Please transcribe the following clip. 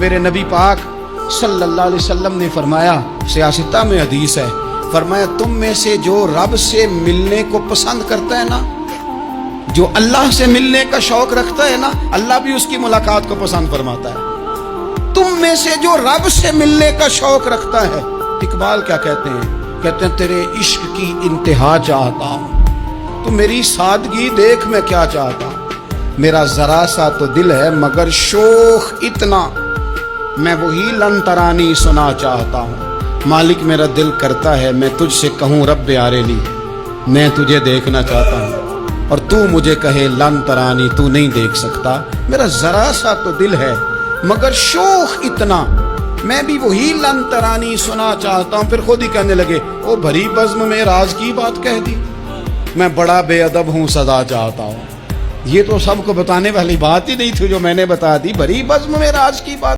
میرے نبی پاک صلی اللہ علیہ وسلم نے فرمایا، سیاستہ میں حدیث ہے، فرمایا تم میں سے جو رب سے ملنے کو پسند کرتا ہے نا، جو اللہ سے ملنے کا شوق رکھتا ہے نا، اللہ بھی اس کی ملاقات کو پسند فرماتا ہے۔ تم میں سے جو رب سے ملنے کا شوق رکھتا ہے، اقبال کیا کہتے ہیں؟ کہتے ہیں تیرے عشق کی انتہا چاہتا ہوں، تو میری سادگی دیکھ میں کیا چاہتا ہوں، میرا ذرا سا تو دل ہے مگر شوق اتنا، میں وہی لن ترانی سنا چاہتا ہوں، مالک میرا دل کرتا ہے میں تجھ سے کہوں رب آریلی، میں تجھے دیکھنا چاہتا ہوں، اور تو مجھے کہے لن ترانی، تو نہیں دیکھ سکتا، میرا ذرا سا تو دل ہے مگر شوق اتنا، میں بھی وہی لن ترانی سنا چاہتا ہوں۔ پھر خود ہی کہنے لگے او بھری بزم میں راز کی بات کہہ دی، میں بڑا بے ادب ہوں سزا چاہتا ہوں۔ یہ تو سب کو بتانے والی بات ہی نہیں تھی جو میں نے بتا دی، بھری بزم میں راز کی بات۔